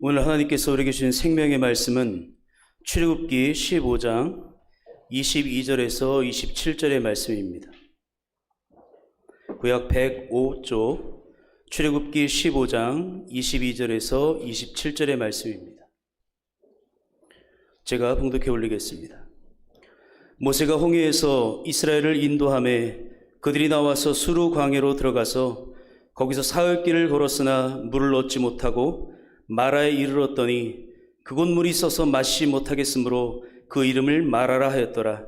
오늘 하나님께서 우리에게 주신 생명의 말씀은 출애굽기 15장 22절에서 27절의 말씀입니다. 구약 105쪽 출애굽기 15장 22절에서 27절의 말씀입니다. 제가 봉독해 올리겠습니다. 모세가 홍해에서 이스라엘을 인도하매 그들이 나와서 수르 광야로 들어가서 거기서 사흘 길을 걸었으나 물을 얻지 못하고 마라에 이르렀더니 그곳 물이 써서 마시지 못하겠으므로 그 이름을 마라라 하였더라.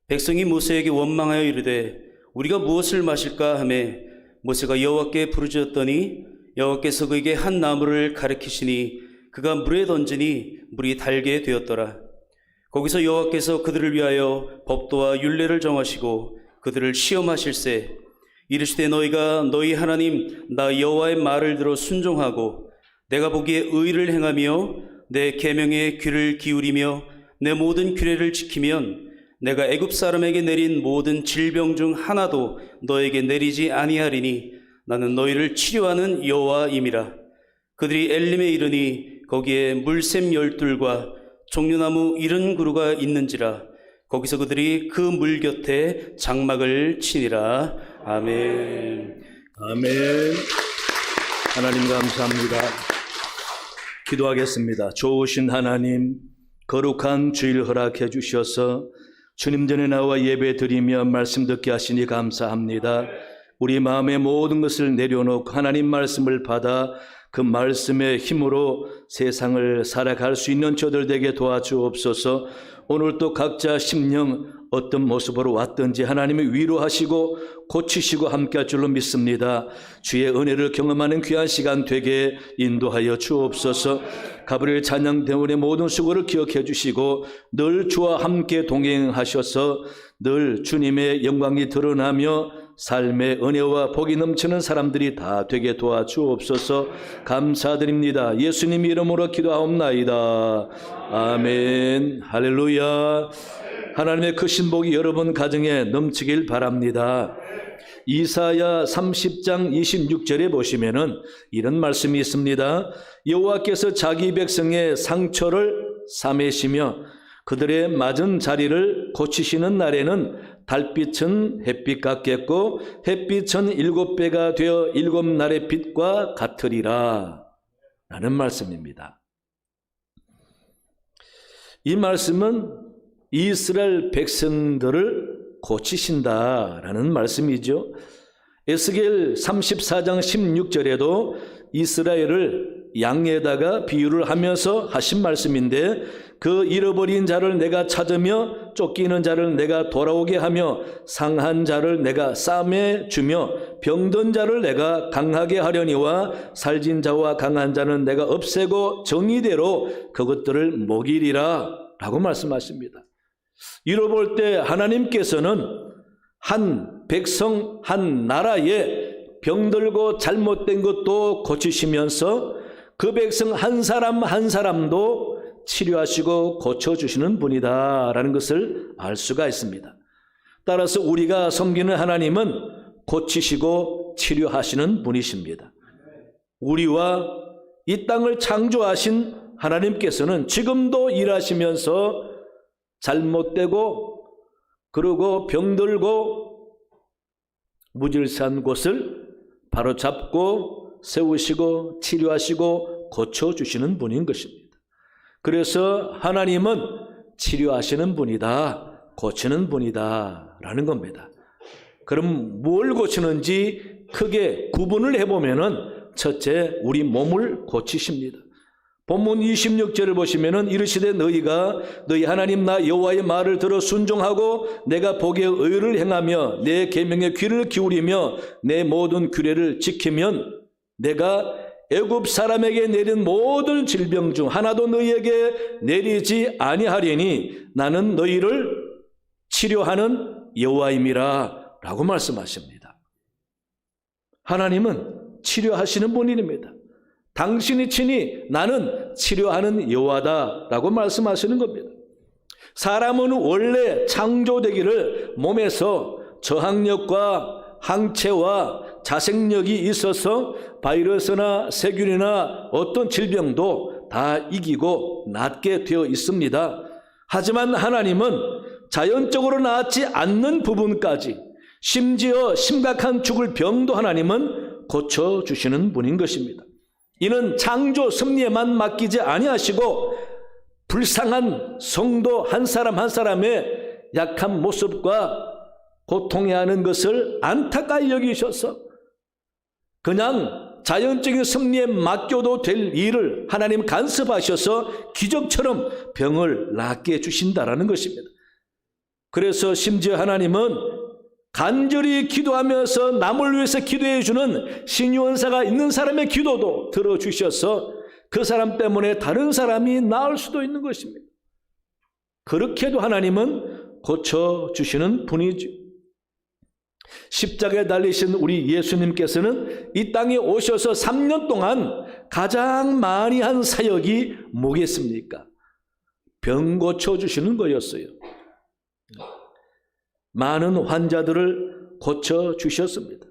백성이 모세에게 원망하여 이르되 우리가 무엇을 마실까 하매 모세가 여호와께 부르짖었더니 여호와께서 그에게 한 나무를 가리키시니 그가 물에 던지니 물이 달게 되었더라. 거기서 여호와께서 그들을 위하여 법도와 율례를 정하시고 그들을 시험하실세 이르시되 너희가 너희 하나님 나 여호와의 말을 들어 순종하고 내가 보기에 의를 행하며 내 계명에 귀를 기울이며 내 모든 규례를 지키면 내가 애굽 사람에게 내린 모든 질병 중 하나도 너에게 내리지 아니하리니 나는 너희를 치료하는 여호와임이라. 그들이 엘림에 이르니 거기에 물샘 12과 종려나무 70그루가 있는지라. 거기서 그들이 그 물 곁에 장막을 치니라. 아멘. 아멘. 하나님 감사합니다. 기도하겠습니다. 좋으신 하나님, 거룩한 주일 허락해 주셔서 주님 전에 나와 예배 드리며 말씀 듣게 하시니 감사합니다. 우리 마음의 모든 것을 내려놓고 하나님 말씀을 받아 그 말씀의 힘으로 세상을 살아갈 수 있는 저들 되게 도와주옵소서. 오늘 또 각자 심령 어떤 모습으로 왔든지 하나님이 위로하시고 고치시고 함께할 줄로 믿습니다. 주의 은혜를 경험하는 귀한 시간 되게 인도하여 주옵소서. 가브리엘 찬양대원의 모든 수고를 기억해 주시고 늘 주와 함께 동행하셔서 늘 주님의 영광이 드러나며 삶의 은혜와 복이 넘치는 사람들이 다 되게 도와주옵소서. 감사드립니다. 예수님 이름으로 기도하옵나이다. 아멘. 할렐루야. 하나님의 크신 복이 여러분 가정에 넘치길 바랍니다. 이사야 30장 26절에 보시면은 이런 말씀이 있습니다. 여호와께서 자기 백성의 상처를 싸매시며 그들의 맞은 자리를 고치시는 날에는 달빛은 햇빛 같겠고 햇빛은 7배가 되어 7날의 빛과 같으리라 라는 말씀입니다. 이 말씀은 이스라엘 백성들을 고치신다라는 말씀이죠. 에스겔 34장 16절에도 이스라엘을 양에다가 비유를 하면서 하신 말씀인데 그 잃어버린 자를 내가 찾으며 쫓기는 자를 내가 돌아오게 하며 상한 자를 내가 싸매 주며 병든 자를 내가 강하게 하려니와 살진 자와 강한 자는 내가 없애고 정의대로 그것들을 먹이리라 라고 말씀하십니다. 이로 볼 때 하나님께서는 한 백성 한 나라에 병들고 잘못된 것도 고치시면서 그 백성 한 사람 한 사람도 치료하시고 고쳐주시는 분이다 라는 것을 알 수가 있습니다. 따라서 우리가 섬기는 하나님은 고치시고 치료하시는 분이십니다. 우리와 이 땅을 창조하신 하나님께서는 지금도 일하시면서 잘못되고 그리고 병들고 무질서한 곳을 바로잡고 세우시고 치료하시고 고쳐주시는 분인 것입니다. 그래서 하나님은 치료하시는 분이다, 고치는 분이다 라는 겁니다. 그럼 뭘 고치는지 크게 구분을 해보면은 첫째, 우리 몸을 고치십니다. 본문 26절을 보시면은 이르시되 너희가 너희 하나님 나 여호와의 말을 들어 순종하고 내가 보기에 의를 행하며 내 계명에 귀를 기울이며 내 모든 규례를 지키면 내가 애굽 사람에게 내린 모든 질병 중 하나도 너희에게 내리지 아니하리니 나는 너희를 치료하는 여호와임이라 라고 말씀하십니다. 하나님은 치료하시는 분입니다. 당신이 친히 나는 치료하는 여호와다 라고 말씀하시는 겁니다. 사람은 원래 창조되기를 몸에서 저항력과 항체와 자생력이 있어서 바이러스나 세균이나 어떤 질병도 다 이기고 낫게 되어 있습니다. 하지만 하나님은 자연적으로 낫지 않는 부분까지, 심지어 심각한 죽을 병도 하나님은 고쳐주시는 분인 것입니다. 이는 창조 섭리에만 맡기지 아니하시고 불쌍한 성도 한 사람 한 사람의 약한 모습과 고통해 하는 것을 안타까이 여기셔서 그냥 자연적인 섭리에 맡겨도 될 일을 하나님 간섭하셔서 기적처럼 병을 낫게 해주신다라는 것입니다. 그래서 심지어 하나님은 간절히 기도하면서 남을 위해서 기도해 주는 신유원사가 있는 사람의 기도도 들어주셔서 그 사람 때문에 다른 사람이 나을 수도 있는 것입니다. 그렇게도 하나님은 고쳐주시는 분이죠. 십자가에 달리신 우리 예수님께서는 이 땅에 오셔서 3년 동안 가장 많이 한 사역이 뭐겠습니까? 병 고쳐주시는 거였어요. 많은 환자들을 고쳐주셨습니다.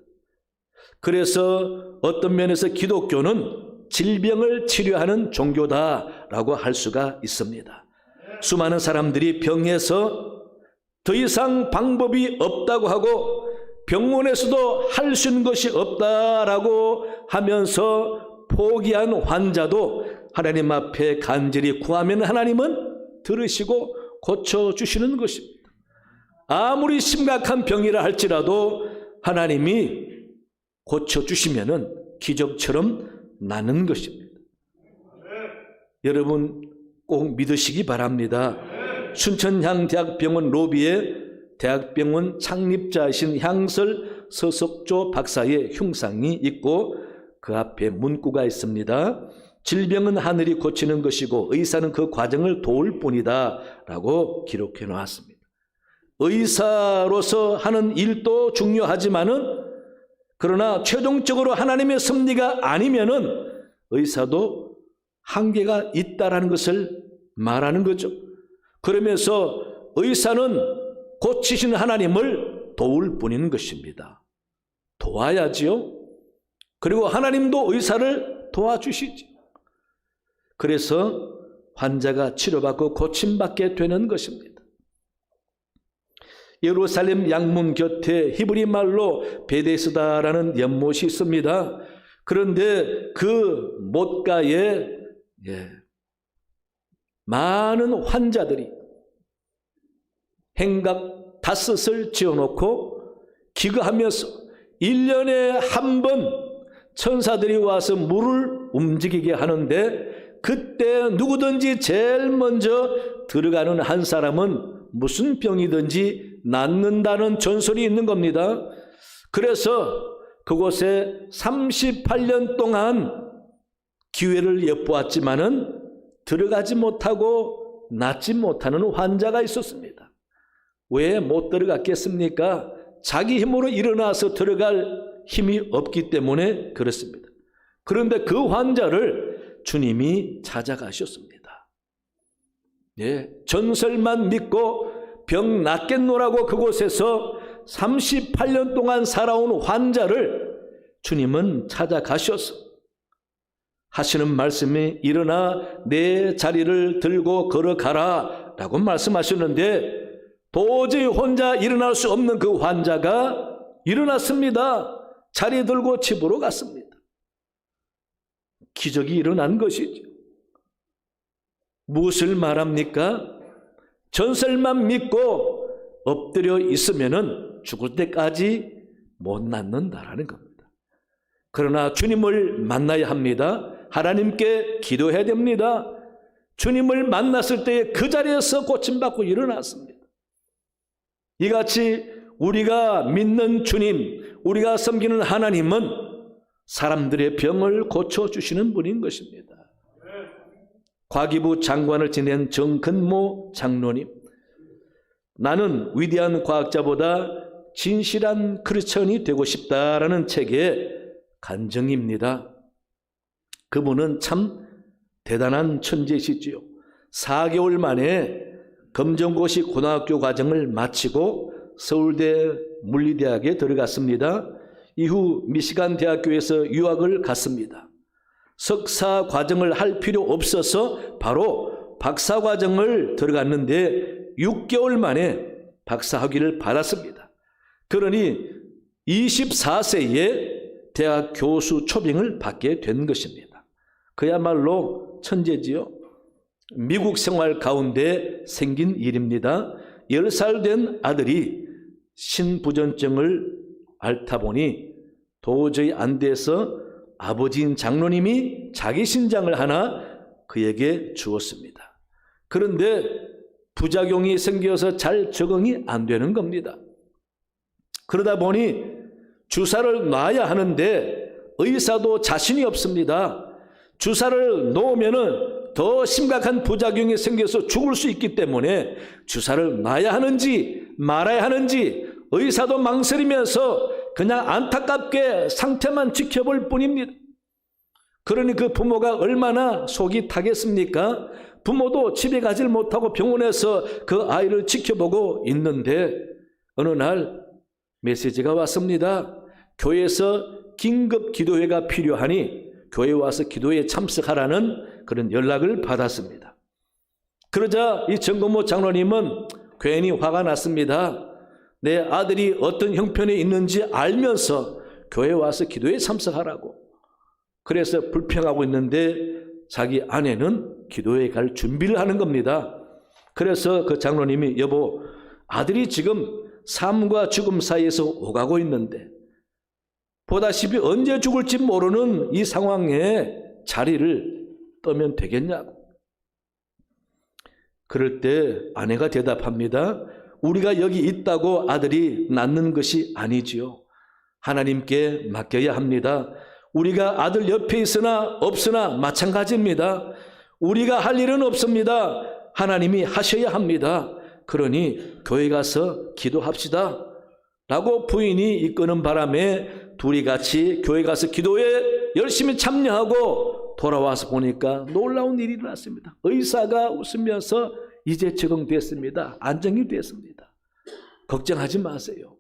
그래서 어떤 면에서 기독교는 질병을 치료하는 종교다라고 할 수가 있습니다. 수많은 사람들이 병에서 더 이상 방법이 없다고 하고 병원에서도 할 수 있는 것이 없다라고 하면서 포기한 환자도 하나님 앞에 간절히 구하면 하나님은 들으시고 고쳐주시는 것입니다. 아무리 심각한 병이라 할지라도 하나님이 고쳐주시면 기적처럼 나는 것입니다. 여러분 꼭 믿으시기 바랍니다. 순천향대학병원 로비에 대학병원 창립자이신 향설 서석조 박사의 흉상이 있고 그 앞에 문구가 있습니다. 질병은 하늘이 고치는 것이고 의사는 그 과정을 도울 뿐이다 라고 기록해 놓았습니다. 의사로서 하는 일도 중요하지만은 그러나 최종적으로 하나님의 섭리가 아니면은 의사도 한계가 있다라는 것을 말하는 거죠. 그러면서 의사는 고치시는 하나님을 도울 뿐인 것입니다. 도와야지요. 그리고 하나님도 의사를 도와주시지. 그래서 환자가 치료받고 고침받게 되는 것입니다. 예루살렘 양문 곁에 히브리 말로 베데스다라는 연못이 있습니다. 그런데 그 못가에 많은 환자들이 행각 5을 지어놓고 기거하면서 1년에 한 번 천사들이 와서 물을 움직이게 하는데 그때 누구든지 제일 먼저 들어가는 한 사람은 무슨 병이든지 낫는다는 전설이 있는 겁니다. 그래서 그곳에 38년 동안 기회를 엿보았지만은 들어가지 못하고 낫지 못하는 환자가 있었습니다. 왜 못 들어갔겠습니까? 자기 힘으로 일어나서 들어갈 힘이 없기 때문에 그렇습니다. 그런데 그 환자를 주님이 찾아가셨습니다. 전설만 믿고 병 낫겠노라고 그곳에서 38년 동안 살아온 환자를 주님은 찾아가셔서 하시는 말씀이 일어나 내 자리를 들고 걸어가라 라고 말씀하셨는데 도저히 혼자 일어날 수 없는 그 환자가 일어났습니다. 자리 들고 집으로 갔습니다. 기적이 일어난 것이죠. 무엇을 말합니까? 전설만 믿고 엎드려 있으면은 죽을 때까지 못 낫는다라는 겁니다. 그러나 주님을 만나야 합니다. 하나님께 기도해야 됩니다. 주님을 만났을 때 그 자리에서 고침받고 일어났습니다. 이같이 우리가 믿는 주님, 우리가 섬기는 하나님은 사람들의 병을 고쳐주시는 분인 것입니다. 과기부 장관을 지낸 정근모 장로님, 나는 위대한 과학자보다 진실한 크리스천이 되고 싶다라는 책의 간증입니다. 그분은 참 대단한 천재시지요. 4개월 만에 검정고시 고등학교 과정을 마치고 서울대 물리대학에 들어갔습니다. 이후 미시간 대학교에서 유학을 갔습니다. 석사 과정을 할 필요 없어서 바로 박사 과정을 들어갔는데 6개월 만에 박사 학위를 받았습니다. 그러니 24세에 대학 교수 초빙을 받게 된 것입니다. 그야말로 천재지요. 미국 생활 가운데 생긴 일입니다. 10살 된 아들이 신부전증을 앓다 보니 도저히 안 돼서 아버지인 장로님이 자기 신장을 하나 그에게 주었습니다. 그런데 부작용이 생겨서 잘 적응이 안 되는 겁니다. 그러다 보니 주사를 놔야 하는데 의사도 자신이 없습니다. 주사를 놓으면은 더 심각한 부작용이 생겨서 죽을 수 있기 때문에 주사를 놔야 하는지 말아야 하는지 의사도 망설이면서 그냥 안타깝게 상태만 지켜볼 뿐입니다. 그러니 그 부모가 얼마나 속이 타겠습니까? 부모도 집에 가질 못하고 병원에서 그 아이를 지켜보고 있는데 어느 날 메시지가 왔습니다. 교회에서 긴급 기도회가 필요하니 교회에 와서 기도에 참석하라는 그런 연락을 받았습니다. 그러자 이 정건모 장로님은 괜히 화가 났습니다. 내 아들이 어떤 형편에 있는지 알면서 교회에 와서 기도에 참석하라고. 그래서 불평하고 있는데 자기 아내는 기도에 갈 준비를 하는 겁니다. 그래서 그 장로님이 여보, 아들이 지금 삶과 죽음 사이에서 오가고 있는데 보다시피 언제 죽을지 모르는 이 상황에 자리를 떠면 되겠냐고. 그럴 때 아내가 대답합니다. 우리가 여기 있다고 아들이 낫는 것이 아니지요. 하나님께 맡겨야 합니다. 우리가 아들 옆에 있으나 없으나 마찬가지입니다. 우리가 할 일은 없습니다. 하나님이 하셔야 합니다. 그러니 교회 가서 기도합시다 라고 부인이 이끄는 바람에 둘이 같이 교회 가서 기도에 열심히 참여하고 돌아와서 보니까 놀라운 일이 일어났습니다. 의사가 웃으면서 이제 적응됐습니다. 안정이 됐습니다. 걱정하지 마세요.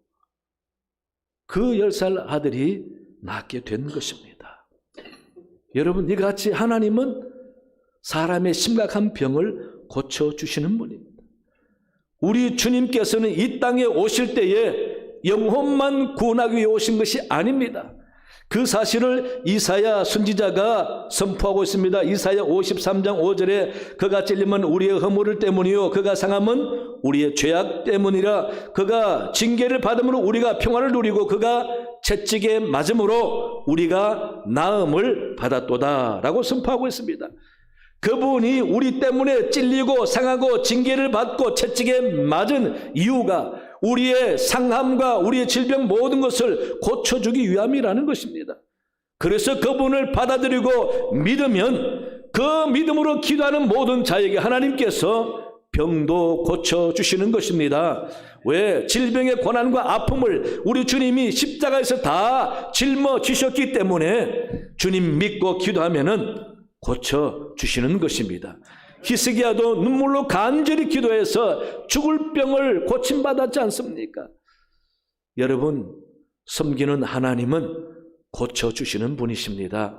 그 10살 아들이 낫게 된 것입니다. 여러분, 이같이 하나님은 사람의 심각한 병을 고쳐주시는 분입니다. 우리 주님께서는 이 땅에 오실 때에 영혼만 구원하기 위해 오신 것이 아닙니다. 그 사실을 이사야 선지자가 선포하고 있습니다. 이사야 53장 5절에 그가 찔림은 우리의 허물을 때문이요 그가 상함은 우리의 죄악 때문이라. 그가 징계를 받음으로 우리가 평안을 누리고 그가 채찍에 맞음으로 우리가 나음을 받았도다 라고 선포하고 있습니다. 그분이 우리 때문에 찔리고 상하고 징계를 받고 채찍에 맞은 이유가 우리의 상함과 우리의 질병 모든 것을 고쳐주기 위함이라는 것입니다. 그래서 그분을 받아들이고 믿으면 그 믿음으로 기도하는 모든 자에게 하나님께서 병도 고쳐주시는 것입니다. 왜? 질병의 고난과 아픔을 우리 주님이 십자가에서 다 짊어지셨기 때문에 주님 믿고 기도하면은 고쳐주시는 것입니다. 히스기야도 눈물로 간절히 기도해서 죽을 병을 고침받았지 않습니까? 여러분, 섬기는 하나님은 고쳐주시는 분이십니다.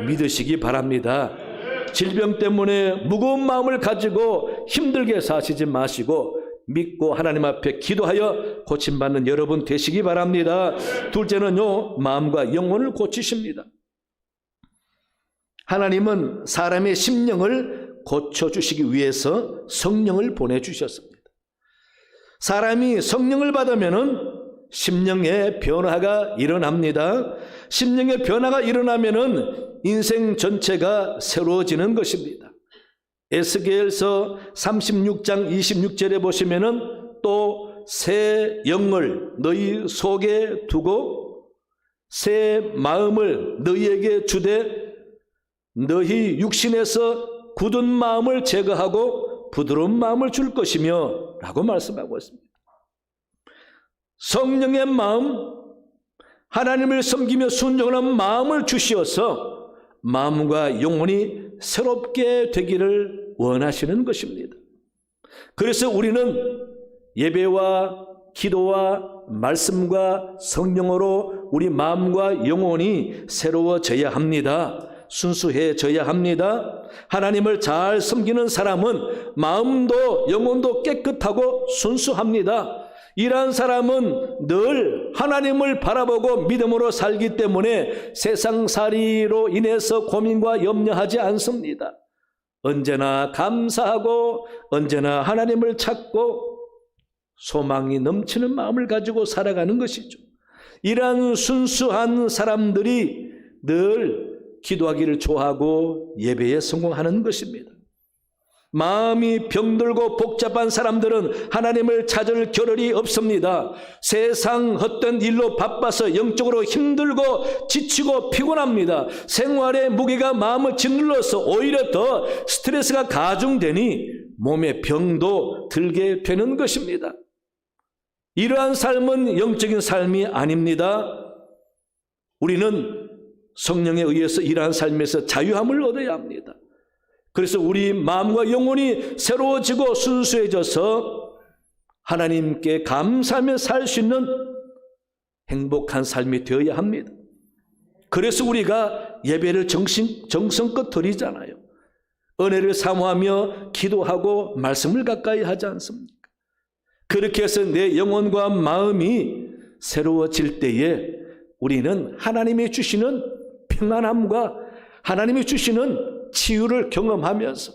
믿으시기 바랍니다. 질병 때문에 무거운 마음을 가지고 힘들게 사시지 마시고 믿고 하나님 앞에 기도하여 고침받는 여러분 되시기 바랍니다. 둘째는요, 마음과 영혼을 고치십니다. 하나님은 사람의 심령을 고쳐주시기 위해서 성령을 보내주셨습니다. 사람이 성령을 받으면은 심령의 변화가 일어납니다. 심령의 변화가 일어나면은 인생 전체가 새로워지는 것입니다. 에스겔서 36장 26절에 보시면은 또 새 영을 너희 속에 두고 새 마음을 너희에게 주되 너희 육신에서 굳은 마음을 제거하고 부드러운 마음을 줄 것이며 라고 말씀하고 있습니다. 성령의 마음, 하나님을 섬기며 순종하는 마음을 주시어서 마음과 영혼이 새롭게 되기를 원하시는 것입니다. 그래서 우리는 예배와 기도와 말씀과 성령으로 우리 마음과 영혼이 새로워져야 합니다. 순수해져야 합니다. 하나님을 잘 섬기는 사람은 마음도 영혼도 깨끗하고 순수합니다. 이러한 사람은 늘 하나님을 바라보고 믿음으로 살기 때문에 세상살이로 인해서 고민과 염려하지 않습니다. 언제나 감사하고 언제나 하나님을 찾고 소망이 넘치는 마음을 가지고 살아가는 것이죠. 이러한 순수한 사람들이 늘 기도하기를 좋아하고 예배에 성공하는 것입니다. 마음이 병들고 복잡한 사람들은 하나님을 찾을 겨를이 없습니다. 세상 헛된 일로 바빠서 영적으로 힘들고 지치고 피곤합니다. 생활의 무게가 마음을 짓눌러서 오히려 더 스트레스가 가중되니 몸에 병도 들게 되는 것입니다. 이러한 삶은 영적인 삶이 아닙니다. 우리는 성령에 의해서 이러한 삶에서 자유함을 얻어야 합니다. 그래서 우리 마음과 영혼이 새로워지고 순수해져서 하나님께 감사하며 살 수 있는 행복한 삶이 되어야 합니다. 그래서 우리가 예배를 정성껏 드리잖아요. 은혜를 사모하며 기도하고 말씀을 가까이 하지 않습니까? 그렇게 해서 내 영혼과 마음이 새로워질 때에 우리는 하나님이 주시는 평안함과 하나님이 주시는 치유를 경험하면서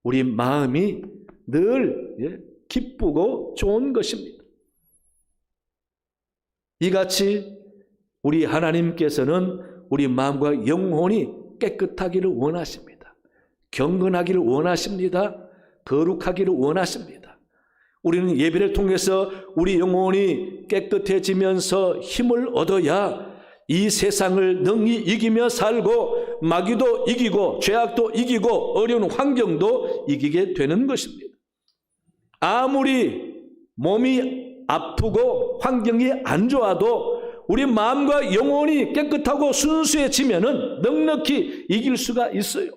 우리 마음이 늘 기쁘고 좋은 것입니다. 이같이 우리 하나님께서는 우리 마음과 영혼이 깨끗하기를 원하십니다. 경건하기를 원하십니다. 거룩하기를 원하십니다. 우리는 예배를 통해서 우리 영혼이 깨끗해지면서 힘을 얻어야 이 세상을 능히 이기며 살고 마귀도 이기고 죄악도 이기고 어려운 환경도 이기게 되는 것입니다. 아무리 몸이 아프고 환경이 안 좋아도 우리 마음과 영혼이 깨끗하고 순수해지면은 넉넉히 이길 수가 있어요.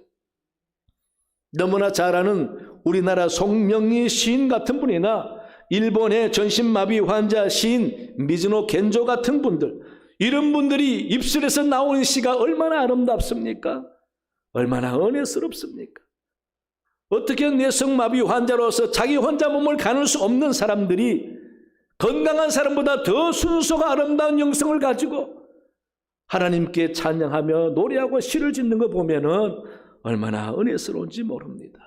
너무나 잘 아는 우리나라 송명희 시인 같은 분이나 일본의 전신마비 환자 시인 미즈노 겐조 같은 분들, 이런 분들이 입술에서 나오는 시가 얼마나 아름답습니까? 얼마나 은혜스럽습니까? 어떻게 뇌성마비 환자로서 자기 혼자 몸을 가눌 수 없는 사람들이 건강한 사람보다 더 순수가 아름다운 영성을 가지고 하나님께 찬양하며 노래하고 시를 짓는 거 보면은 얼마나 은혜스러운지 모릅니다.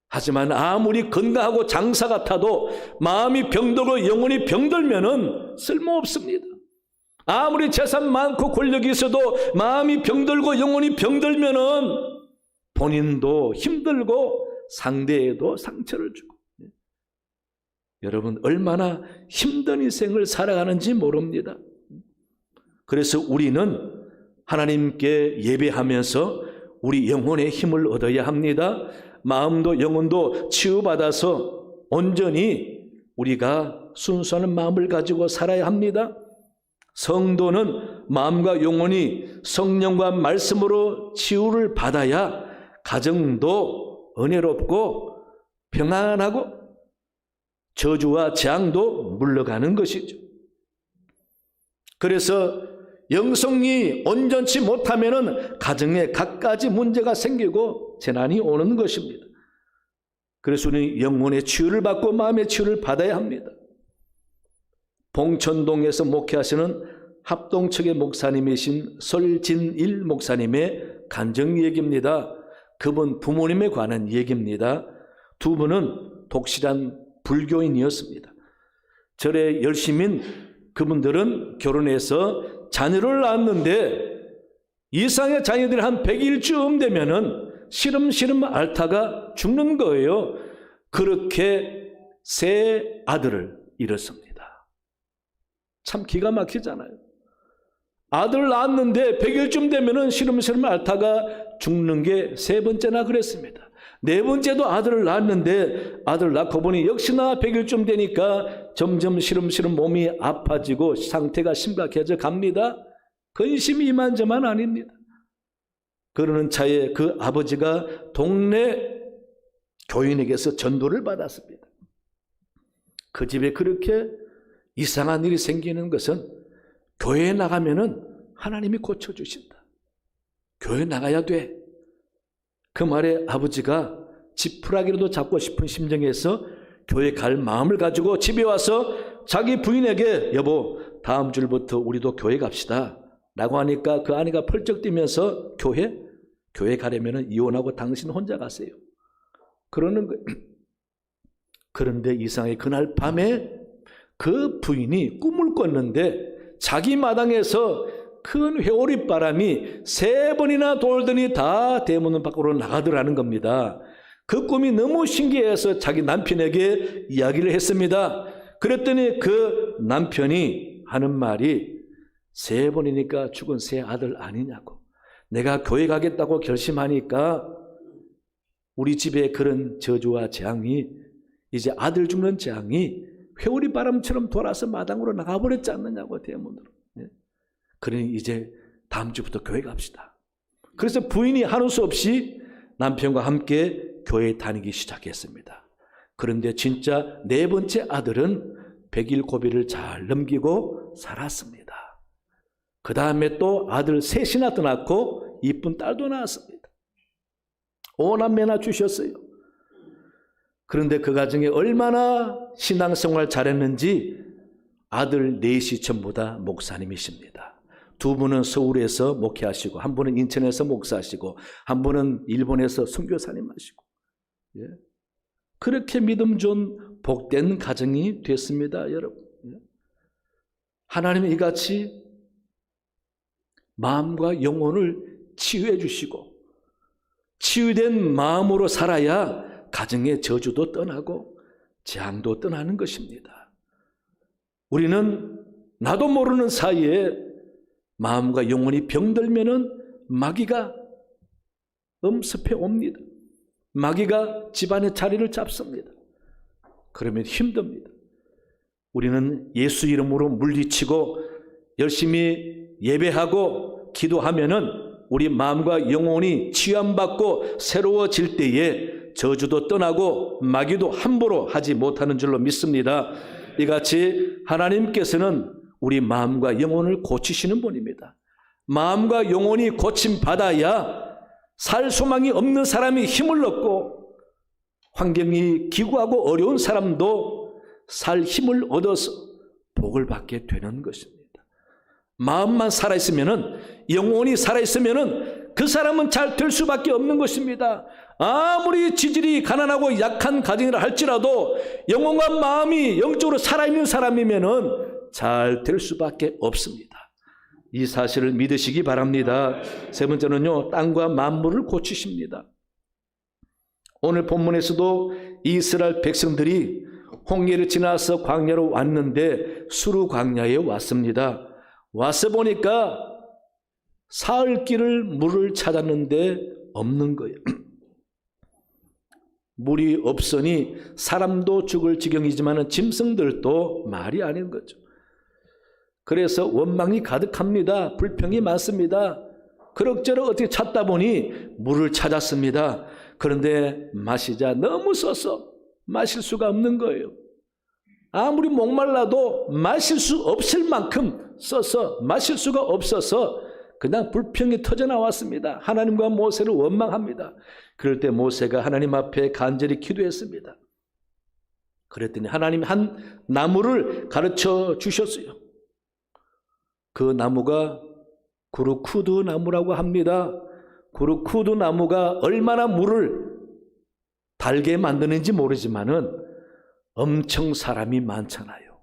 하지만 아무리 건강하고 장사 같아도 마음이 병들고 영혼이 병들면은 쓸모없습니다. 아무리 재산 많고 권력이 있어도 마음이 병들고 영혼이 병들면은 본인도 힘들고 상대에도 상처를 주고, 여러분 얼마나 힘든 인생을 살아가는지 모릅니다. 그래서 우리는 하나님께 예배하면서 우리 영혼의 힘을 얻어야 합니다. 마음도 영혼도 치유받아서 온전히 우리가 순수한 마음을 가지고 살아야 합니다. 성도는 마음과 영혼이 성령과 말씀으로 치유를 받아야 가정도 은혜롭고 평안하고 저주와 재앙도 물러가는 것이죠. 그래서 영성이 온전치 못하면은 가정에 갖가지 문제가 생기고 재난이 오는 것입니다. 그래서 우리는 영혼의 치유를 받고 마음의 치유를 받아야 합니다. 봉천동에서 목회하시는 합동측의 목사님이신 설진일 목사님의 간증 얘기입니다. 그분 부모님에 관한 얘기입니다. 두 분은 독실한 불교인이었습니다. 절에 열심인 그분들은 결혼해서 자녀를 낳았는데 이상의 자녀들이 한 100일쯤 되면은 시름시름 앓다가 죽는 거예요. 그렇게 세 아들을 잃었습니다. 참 기가 막히잖아요. 아들 낳았는데 100일쯤 되면은 시름시름 앓다가 죽는 게 세 번째나 그랬습니다. 네 번째도 아들을 낳았는데 아들 낳고 보니 역시나 100일쯤 되니까 점점 시름시름 몸이 아파지고 상태가 심각해져 갑니다. 근심이 이만저만 아닙니다. 그러는 차에 그 아버지가 동네 교인에게서 전도를 받았습니다. 그 집에 그렇게 이상한 일이 생기는 것은 교회에 나가면은 하나님이 고쳐주신다. 교회 나가야 돼. 그 말에 아버지가 지푸라기라도 잡고 싶은 심정에서 교회 갈 마음을 가지고 집에 와서 자기 부인에게 여보 다음 주부터 우리도 교회 갑시다 라고 하니까 그 아내가 펄쩍 뛰면서 교회 가려면 이혼하고 당신 혼자 가세요. 그러는 거예요. 그런데 이상하게 그날 밤에 그 부인이 꿈을 꿨는데 자기 마당에서 큰 회오리 바람이 3번이나 돌더니 다 대문 밖으로 나가더라는 겁니다. 그 꿈이 너무 신기해서 자기 남편에게 이야기를 했습니다. 그랬더니 그 남편이 하는 말이 3번이니까 죽은 새 아들 아니냐고. 내가 교회 가겠다고 결심하니까 우리 집에 그런 저주와 재앙이 이제 아들 죽는 재앙이 회오리 바람처럼 돌아서 마당으로 나가버렸지 않느냐고 대문으로. 그러니 이제 다음 주부터 교회 갑시다. 그래서 부인이 하는 수 없이 남편과 함께 교회 다니기 시작했습니다. 그런데 진짜 4번째 아들은 100일 고비를 잘 넘기고 살았습니다. 그 다음에 또 아들 3이나 더 낳고 이쁜 딸도 낳았습니다. 5남매나 주셨어요. 그런데 그 가정에 얼마나 신앙생활 잘했는지 아들 4이 전부 다 목사님이십니다. 2분은 서울에서 목회하시고 한 분은 인천에서 목사하시고 한 분은 일본에서 선교사님 하시고 그렇게 믿음 좋은 복된 가정이 됐습니다. 여러분, 하나님이 이같이 마음과 영혼을 치유해 주시고 치유된 마음으로 살아야 가정의 저주도 떠나고 재앙도 떠나는 것입니다. 우리는 나도 모르는 사이에 마음과 영혼이 병들면은 마귀가 엄습해 옵니다. 마귀가 집안의 자리를 잡습니다. 그러면 힘듭니다. 우리는 예수 이름으로 물리치고 열심히 예배하고 기도하면은 우리 마음과 영혼이 치유받고 새로워질 때에 저주도 떠나고 마귀도 함부로 하지 못하는 줄로 믿습니다. 이같이 하나님께서는 우리 마음과 영혼을 고치시는 분입니다. 마음과 영혼이 고침받아야 살 소망이 없는 사람이 힘을 얻고 환경이 기구하고 어려운 사람도 살 힘을 얻어서 복을 받게 되는 것입니다. 마음만 살아있으면은, 영혼이 살아있으면은 그 사람은 잘 될 수밖에 없는 것입니다. 아무리 지질이 가난하고 약한 가정이라 할지라도 영혼과 마음이 영적으로 살아있는 사람이면은 잘 될 수밖에 없습니다. 이 사실을 믿으시기 바랍니다. 3번째는요, 땅과 만물을 고치십니다. 오늘 본문에서도 이스라엘 백성들이 홍해를 지나서 광야로 왔는데 수르 광야에 왔습니다. 와서 보니까 사흘 길을 물을 찾았는데 없는 거예요. 물이 없으니 사람도 죽을 지경이지만 짐승들도 말이 아닌 거죠. 그래서 원망이 가득합니다. 불평이 많습니다. 그럭저럭 어떻게 찾다 보니 물을 찾았습니다. 그런데 마시자 너무 써서 마실 수가 없는 거예요. 아무리 목말라도 마실 수 없을 만큼 써서 마실 수가 없어서 그냥 불평이 터져 나왔습니다. 하나님과 모세를 원망합니다. 그럴 때 모세가 하나님 앞에 간절히 기도했습니다. 그랬더니 하나님이 한 나무를 가르쳐 주셨어요. 그 나무가 구르쿠드 나무라고 합니다. 구르쿠드 나무가 얼마나 물을 달게 만드는지 모르지만은 엄청 사람이 많잖아요.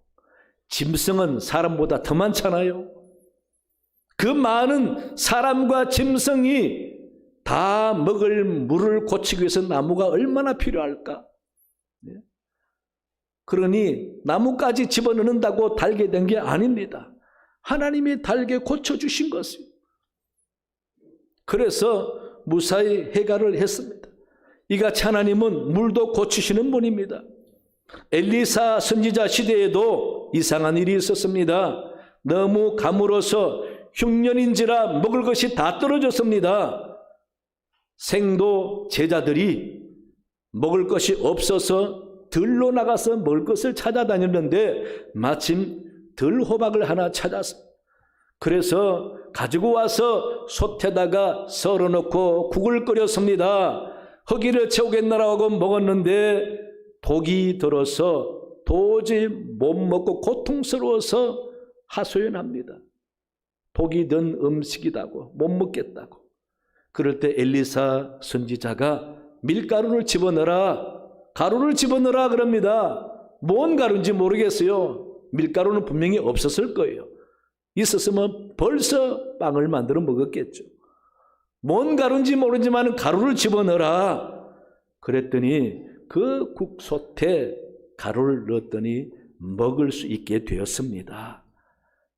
짐승은 사람보다 더 많잖아요. 그 많은 사람과 짐승이 다 먹을 물을 고치기 위해서 나무가 얼마나 필요할까? 그러니 나무까지 집어넣는다고 달게 된 게 아닙니다. 하나님이 달게 고쳐주신 것이에요. 그래서 무사히 해결을 했습니다. 이같이 하나님은 물도 고치시는 분입니다. 엘리사 선지자 시대에도 이상한 일이 있었습니다. 너무 가물어서 흉년인지라 먹을 것이 다 떨어졌습니다. 생도 제자들이 먹을 것이 없어서 들로 나가서 먹을 것을 찾아다녔는데 마침 들호박을 하나 찾았어. 그래서 가지고 와서 솥에다가 썰어놓고 국을 끓였습니다. 허기를 채우겠나라고 먹었는데 독이 들어서 도저히 못 먹고 고통스러워서 하소연합니다. 독이 든 음식이라고 못 먹겠다고. 그럴 때 엘리사 선지자가 밀가루를 집어넣어라, 가루를 집어넣어라 그럽니다. 뭔 가루인지 모르겠어요. 밀가루는 분명히 없었을 거예요. 있었으면 벌써 빵을 만들어 먹었겠죠. 뭔 가루인지 모르지만 가루를 집어넣어라. 그랬더니 그 국솥에 가루를 넣었더니 먹을 수 있게 되었습니다.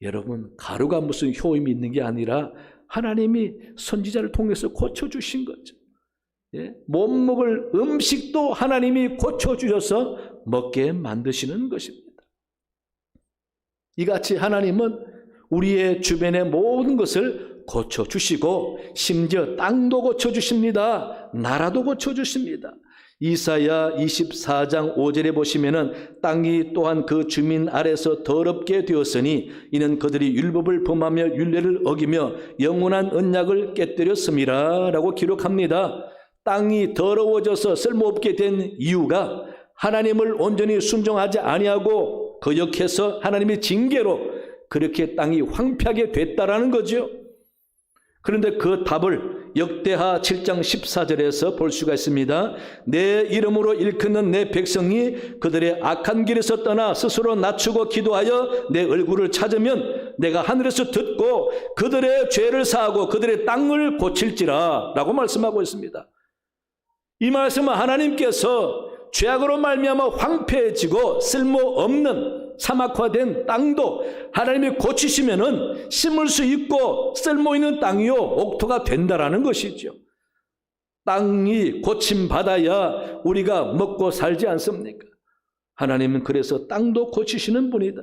여러분, 가루가 무슨 효임이 있는 게 아니라 하나님이 선지자를 통해서 고쳐주신 거죠. 예? 못 먹을 음식도 하나님이 고쳐주셔서 먹게 만드시는 것입니다. 이같이 하나님은 우리의 주변의 모든 것을 고쳐주시고 심지어 땅도 고쳐주십니다. 나라도 고쳐주십니다. 이사야 24장 5절에 보시면은 땅이 또한 그 주민 아래서 더럽게 되었으니 이는 그들이 율법을 범하며 율례를 어기며 영원한 언약을 깨뜨렸음이라 라고 기록합니다. 땅이 더러워져서 쓸모없게 된 이유가 하나님을 온전히 순종하지 아니하고 거역해서 하나님의 징계로 그렇게 땅이 황폐하게 됐다라는 거죠. 그런데 그 답을 역대하 7장 14절에서 볼 수가 있습니다. 내 이름으로 일컫는 내 백성이 그들의 악한 길에서 떠나 스스로 낮추고 기도하여 내 얼굴을 찾으면 내가 하늘에서 듣고 그들의 죄를 사하고 그들의 땅을 고칠지라 라고 말씀하고 있습니다. 이 말씀은 하나님께서 죄악으로 말미암아 황폐해지고 쓸모없는 사막화된 땅도 하나님이 고치시면은 심을 수 있고 쓸모있는 땅이요 옥토가 된다라는 것이죠. 땅이 고침받아야 우리가 먹고 살지 않습니까? 하나님은 그래서 땅도 고치시는 분이다.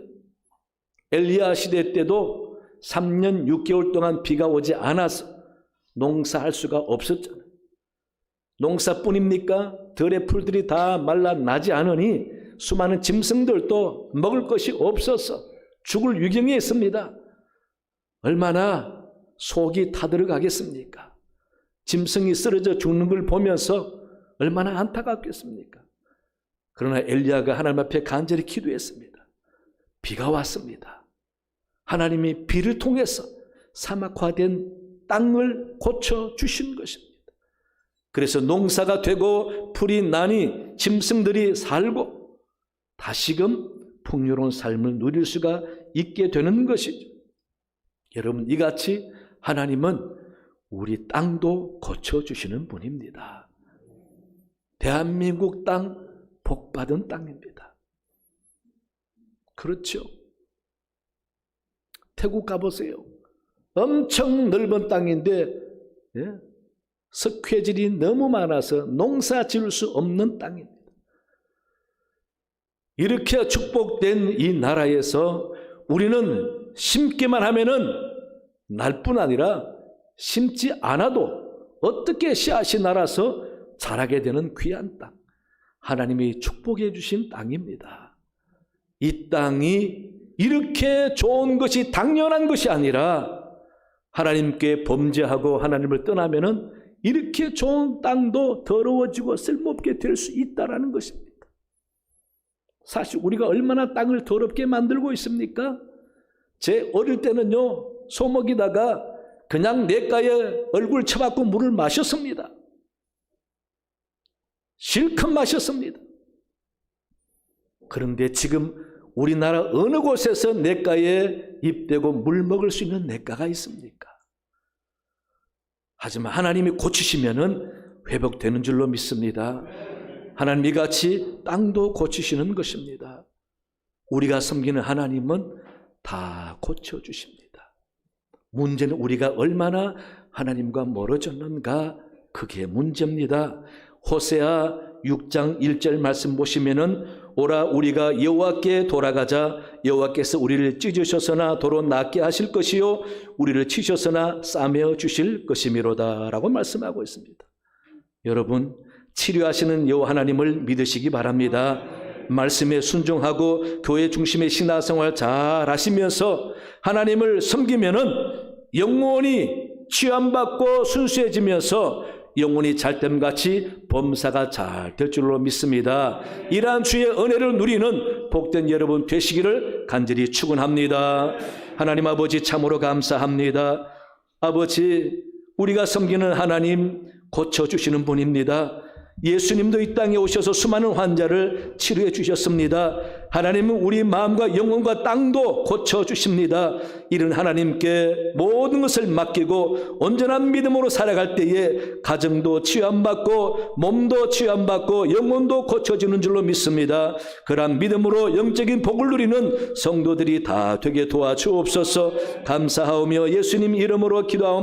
엘리야 시대 때도 3년 6개월 동안 비가 오지 않아서 농사할 수가 없었잖아요. 농사뿐입니까? 들의 풀들이 다 말라 나지 않으니 수많은 짐승들도 먹을 것이 없어서 죽을 위경에 있습니다. 얼마나 속이 타들어가겠습니까? 짐승이 쓰러져 죽는 걸 보면서 얼마나 안타깝겠습니까? 그러나 엘리야가 하나님 앞에 간절히 기도했습니다. 비가 왔습니다. 하나님이 비를 통해서 사막화된 땅을 고쳐주신 것입니다. 그래서 농사가 되고 풀이 나니 짐승들이 살고 다시금 풍요로운 삶을 누릴 수가 있게 되는 것이죠. 여러분, 이같이 하나님은 우리 땅도 고쳐주시는 분입니다. 대한민국 땅 복받은 땅입니다. 그렇죠? 태국 가보세요. 엄청 넓은 땅인데 석회질이 너무 많아서 농사 지을 수 없는 땅입니다. 이렇게 축복된 이 나라에서 우리는 심기만 하면은 날 뿐 아니라 심지 않아도 어떻게 씨앗이 날아서 자라게 되는 귀한 땅, 하나님이 축복해 주신 땅입니다. 이 땅이 이렇게 좋은 것이 당연한 것이 아니라 하나님께 범죄하고 하나님을 떠나면은 이렇게 좋은 땅도 더러워지고 쓸모없게 될 수 있다라는 것입니다. 사실 우리가 얼마나 땅을 더럽게 만들고 있습니까? 제 어릴 때는요, 소먹이다가 그냥 냇가에 얼굴 쳐박고 물을 마셨습니다. 실컷 마셨습니다. 그런데 지금 우리나라 어느 곳에서 냇가에 입대고 물 먹을 수 있는 냇가가 있습니까? 하지만 하나님이 고치시면은 회복되는 줄로 믿습니다. 하나님 이같이 땅도 고치시는 것입니다. 우리가 섬기는 하나님은 다 고쳐주십니다. 문제는 우리가 얼마나 하나님과 멀어졌는가, 그게 문제입니다. 호세아 6장 1절 말씀 보시면은 오라 우리가 여호와께 돌아가자. 여호와께서 우리를 찢으셨으나 도로 낫게 하실 것이요 우리를 치셨으나 싸매어 주실 것이미로다 라고 말씀하고 있습니다. 여러분, 치료하시는 여호와 하나님을 믿으시기 바랍니다. 말씀에 순종하고 교회 중심의 신앙생활 잘 하시면서 하나님을 섬기면은 영원히 취함받고 순수해지면서 영혼이 잘됨같이 범사가 잘 될 줄로 믿습니다. 이러한 주의 은혜를 누리는 복된 여러분 되시기를 간절히 축원합니다. 하나님 아버지 참으로 감사합니다. 아버지, 우리가 섬기는 하나님 고쳐주시는 분입니다. 예수님도 이 땅에 오셔서 수많은 환자를 치료해 주셨습니다. 하나님은 우리 마음과 영혼과 땅도 고쳐주십니다. 이런 하나님께 모든 것을 맡기고 온전한 믿음으로 살아갈 때에 가정도 치유함받고 몸도 치유함받고 영혼도 고쳐지는 줄로 믿습니다. 그러한 믿음으로 영적인 복을 누리는 성도들이 다 되게 도와주옵소서. 감사하오며 예수님 이름으로 기도하옵나이다.